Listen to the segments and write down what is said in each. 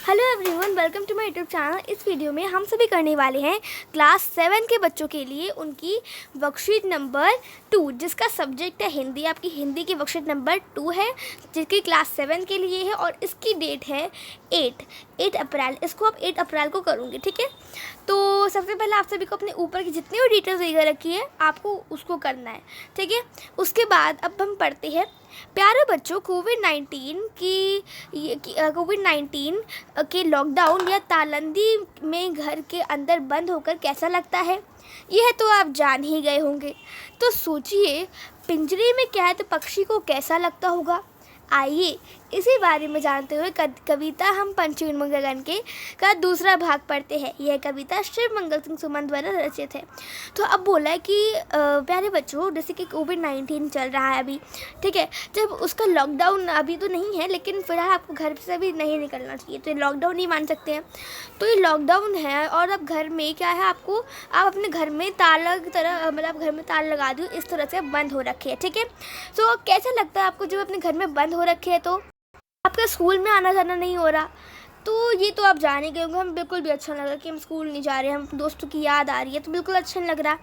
Hello everyone, welcome to my YouTube channel. इस video में हम सभी करने वाले हैं क्लास 7 के बच्चों के लिए उनकी वर्कशीट नंबर 2, जिसका सब्जेक्ट है हिंदी। आपकी हिंदी की वर्कशीट नंबर 2 है, जिसकी क्लास 7 के लिए है और इसकी डेट है 8 अप्रैल। इसको आप 8 अप्रैल को करूँगी, ठीक है। तो सबसे पहले आप सभी को अपने ऊपर की जितनी भी डिटेल्स देकर रखी है आपको उसको करना है, ठीक है। उसके बाद अब हम पढ़ते हैं। प्यारे बच्चों, कोविड-19 के लॉकडाउन या तालाबंदी में घर के अंदर बंद होकर कैसा लगता है, यह तो आप जान ही गए होंगे। तो सोचिए, पिंजरे में कैद पक्षी को कैसा लगता होगा। आइए इसी बारे में जानते हुए कविता हम पंछी उन्मुख गगन के का दूसरा भाग पढ़ते हैं। यह कविता शिव मंगल सिंह सुमन द्वारा रचित है। तो अब बोला है कि प्यारे बच्चों, जैसे कि कोविड-19 चल रहा है अभी, ठीक है। जब उसका लॉकडाउन अभी तो नहीं है, लेकिन फिलहाल आपको घर से भी नहीं निकलना चाहिए, तो ये लॉकडाउन नहीं मान सकते हैं। तो ये लॉकडाउन है और अब घर में क्या है, आप अपने घर में ताला की तरह, मतलब घर में ताला लगा दो, इस तरह से बंद हो रखे हैं, ठीक है। तो कैसा लगता है आपको जब अपने घर में बंद हो रखे हैं, तो आपका स्कूल में आना जाना नहीं हो रहा। तो ये तो आप जाने गए होंगे, हम बिल्कुल भी अच्छा नहीं लग रहा कि हम स्कूल नहीं जा रहे हैं, हम दोस्तों की याद आ रही है, तो बिल्कुल अच्छा नहीं लग रहा।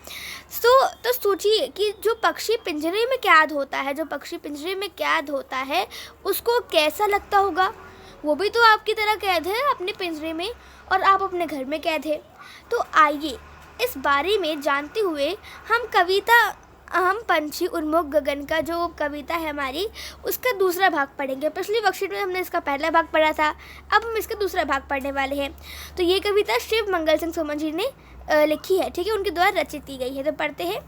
तो सोचिए कि जो पक्षी पिंजरे में कैद होता है, उसको कैसा लगता होगा। वो भी तो आपकी तरह कैद है अपने पिंजरे में, और आप अपने घर में कैद है। तो आइए इस बारे में जानते हुए हम पंछी उन्मुख गगन का जो कविता है हमारी, उसका दूसरा भाग पढ़ेंगे। पिछली वर्कशीट में हमने इसका पहला भाग पढ़ा था, अब हम इसका दूसरा भाग पढ़ने वाले हैं। तो ये कविता शिव मंगल सिंह सुमन जी ने लिखी है, ठीक है, उनके द्वारा रचित की गई है। तो पढ़ते हैं।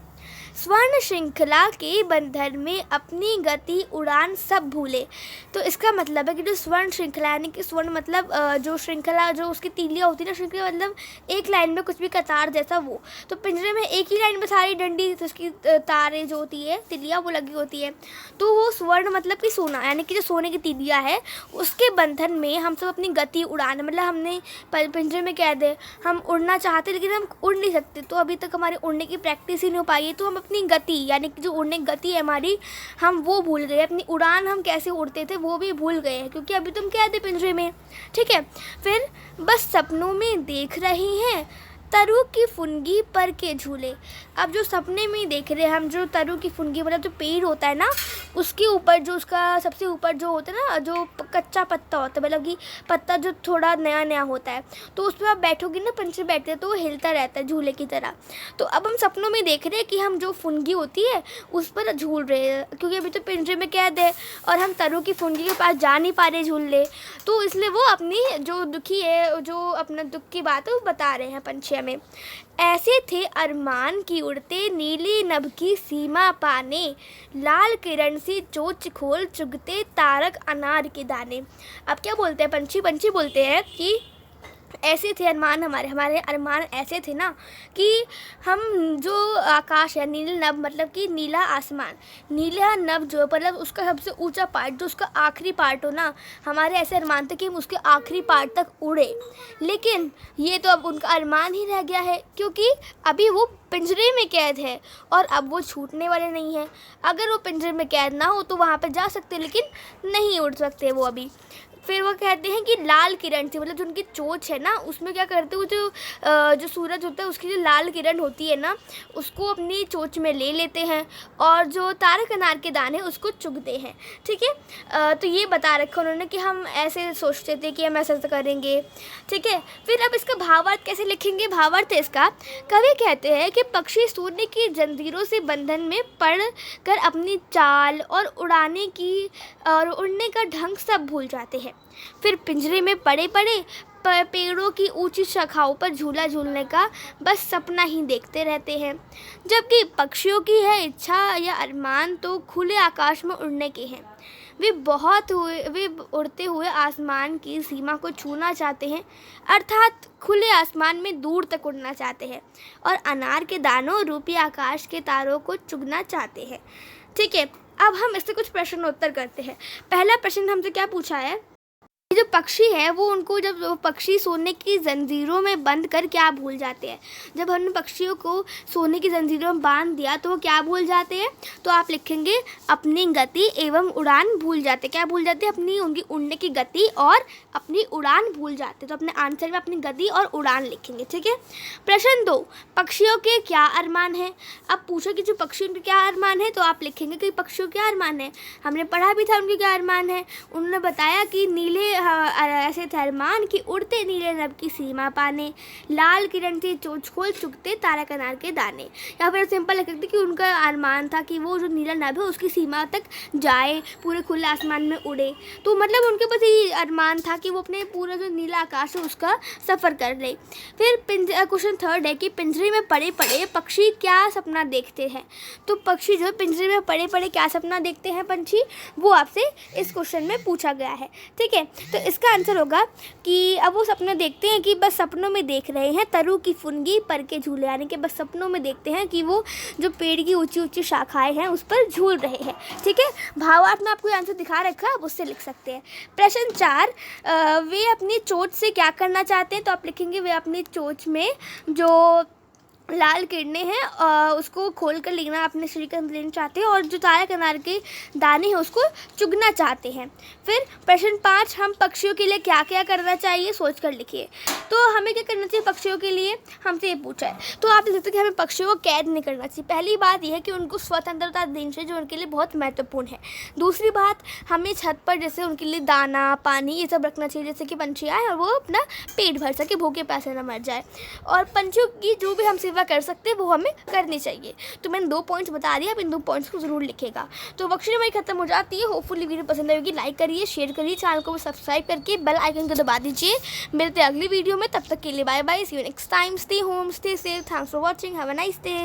स्वर्ण श्रृंखला के बंधन में अपनी गति उड़ान सब भूले। तो इसका मतलब है कि जो स्वर्ण श्रृंखला, यानी कि स्वर्ण मतलब जो श्रृंखला, जो उसकी तीलियाँ होती है ना, श्रृंखला मतलब एक लाइन में कुछ भी कतार जैसा, वो तो पिंजरे में एक ही लाइन में सारी डंडी, उसकी तारें जो होती है, तीलियाँ, वो लगी होती है। तो वो स्वर्ण मतलब कि सोना, यानी कि जो सोने की तीलियाँ है, उसके बंधन में हम सब अपनी गति उड़ान, मतलब हमने पिंजरे में कैद है, हम उड़ना चाहते लेकिन हम उड़ नहीं सकते। तो अभी तक हमारे उड़ने की प्रैक्टिस ही नहीं हो पाई है, तो हम अपनी गति, यानी कि जो उड़ने की गति है हमारी, हम वो भूल गए। अपनी उड़ान हम कैसे उड़ते थे वो भी भूल गए हैं, क्योंकि अभी तुम कैद है पिंजरे में, ठीक है। फिर बस सपनों में देख रही हैं तरु की फुनगी पर के झूले। अब जो सपने में देख रहे हैं हम, जो तरु की फुनगी मतलब जो पेड़ होता है ना, उसके ऊपर जो उसका सबसे ऊपर जो होता है ना, जो कच्चा पत्ता होता है, मतलब कि पत्ता जो थोड़ा नया नया होता है, तो उस पर आप बैठोगे ना, पंछी बैठते हैं तो वो हिलता रहता है झूले की तरह। तो अब हम सपनों में देख रहे हैं कि हम जो फुनगी होती है उस पर झूल रहे हैं, क्योंकि अभी तो पिंजरे में कैद है और हम तरु की फुनगी के पास जा नहीं पा रहे झूलने। तो इसलिए वो अपनी जो दुखी है, जो अपना दुख की बात है वो बता रहे हैं पंछी में। ऐसे थे अरमान की उड़ते नीली नभ की सीमा पाने, लाल किरण से चोंच खोल चुगते तारक अनार के दाने। अब क्या बोलते हैं पंछी बोलते हैं कि ऐसे थे अरमान, हमारे अरमान ऐसे थे ना कि हम जो आकाश है, नील नभ मतलब कि नीला आसमान, नीला नभ जो मतलब उसका सबसे ऊंचा पार्ट, जो उसका आखिरी पार्ट हो ना, हमारे ऐसे अरमान थे कि हम उसके आखिरी पार्ट तक उड़े। लेकिन ये तो अब उनका अरमान ही रह गया है, क्योंकि अभी वो पिंजरे में कैद है और अब वो छूटने वाले नहीं हैं। अगर वो पिंजरे में कैद ना हो तो वहाँ पर जा सकते, लेकिन नहीं उड़ सकते वो अभी। फिर वो कहते हैं कि लाल किरण से, मतलब जो उनकी चोंच है ना, उसमें क्या करते हैं, जो सूरज होता है उसकी जो लाल किरण होती है ना, उसको अपनी चोंच में ले लेते हैं और जो तारक अनार के दाने उसको चुगते हैं, ठीक है। तो ये बता रखा उन्होंने कि हम ऐसे सोचते थे कि हम ऐसा करेंगे, ठीक है। फिर अब इसका भावार्थ कैसे लिखेंगे। भावार्थ है इसका, कवि कहते हैं कि पक्षी सूर्य की जंजीरों से बंधन में पड़ कर अपनी चाल और उड़ने का ढंग सब भूल जाते हैं। फिर पिंजरे में पड़े पेड़ों की ऊंची शाखाओं पर झूला झूलने का बस सपना ही देखते रहते हैं। जबकि पक्षियों की है इच्छा या अरमान तो खुले आकाश में उड़ने के हैं। वे उड़ते हुए आसमान की सीमा को छूना चाहते हैं, अर्थात खुले आसमान में दूर तक उड़ना चाहते हैं और अनार के दानों रूपी आकाश के तारों को चुगना चाहते हैं, ठीक है। अब हम इससे कुछ प्रश्न उत्तर करते हैं। पहला प्रश्न हमसे क्या पूछा है, जो पक्षी है वो उनको, जब वो पक्षी सोने की जंजीरों में बंद कर क्या भूल जाते हैं। जब हमने पक्षियों को सोने की जंजीरों में बांध दिया तो वो क्या भूल जाते हैं, तो आप लिखेंगे अपनी गति एवं उड़ान भूल जाते। क्या भूल जाते हैं, अपनी उनकी उड़ने की गति और अपनी उड़ान भूल जाते। तो अपने आंसर में अपनी गति और उड़ान लिखेंगे, ठीक है। प्रश्न 2, पक्षियों के क्या अरमान है। अब पूछो कि जो पक्षियों के क्या अरमान है, तो आप लिखेंगे कि पक्षियों के क्या अरमान है। हमने पढ़ा भी था उनके क्या अरमान है। उन्होंने बताया कि नीले ऐसे थे अरमान कि उड़ते नीले नभ की सीमा पाने, लाल किरण से चोंच खोल चुगते तारा कनार के दाने। या फिर सिंपल लिख सकते कि उनका अरमान था कि वो जो नीला नभ है उसकी सीमा तक जाए, पूरे खुले आसमान में उड़े। तो मतलब उनके पास ये अरमान था कि वो अपने पूरा जो नीला आकाश है उसका सफ़र कर ले। फिर क्वेश्चन 3 है कि पिंजरे में पड़े पड़े पक्षी क्या सपना देखते हैं। तो पक्षी जो पिंजरे में पड़े पड़े क्या सपना देखते हैं पंछी, वो आपसे इस क्वेश्चन में पूछा गया है, ठीक है। तो इसका आंसर होगा कि अब वो सपना देखते हैं कि बस सपनों में देख रहे हैं तरु की फुनगी पर के झूले, यानी कि बस सपनों में देखते हैं कि वो जो पेड़ की ऊंची ऊंची शाखाएं हैं उस पर झूल रहे हैं, ठीक है। भावार्थ में आपको आंसर दिखा रखा है, आप उससे लिख सकते हैं। प्रश्न 4, वे अपनी चोंच से क्या करना चाहते हैं। तो आप लिखेंगे वे अपनी चोंच में जो लाल किरणें हैं उसको खोल कर लेना अपने शरीर के अंदर लेना चाहते हैं और जो तारा कनार के दाने हैं उसको चुगना चाहते हैं। फिर प्रश्न 5, हम पक्षियों के लिए क्या क्या करना चाहिए, सोच कर लिखिए। तो हमें क्या करना चाहिए पक्षियों के लिए, हमसे ये पूछा है। तो आप देख सकते हैं कि हमें पक्षियों को कैद नहीं करना चाहिए। पहली बात यह है कि उनको स्वतंत्रता देनी चाहिए, जो उनके लिए बहुत महत्वपूर्ण है। दूसरी बात, हमें छत पर जैसे उनके लिए दाना पानी ये सब रखना चाहिए, जैसे कि पंछी आए और वो अपना पेट भर सके, भूखे प्यासे ना मर जाए। और पंछियों की जो भी हम कर सकते हैं वो हमें करनी चाहिए। तो मैंने 2 पॉइंट्स बता दिए, आप इन 2 पॉइंट्स को जरूर लिखेगा। तो वर्कशीट हमारी खत्म हो जाती है। होपफुली वीडियो पसंद आएगी, लाइक करिए, शेयर करिए, चैनल को सब्सक्राइब करके बेल आइकन को दबा दीजिए। मिलते हैं अगली वीडियो में, तब तक के लिए bye bye, see you next time, stay home, stay safe, thanks for watching, have a nice day.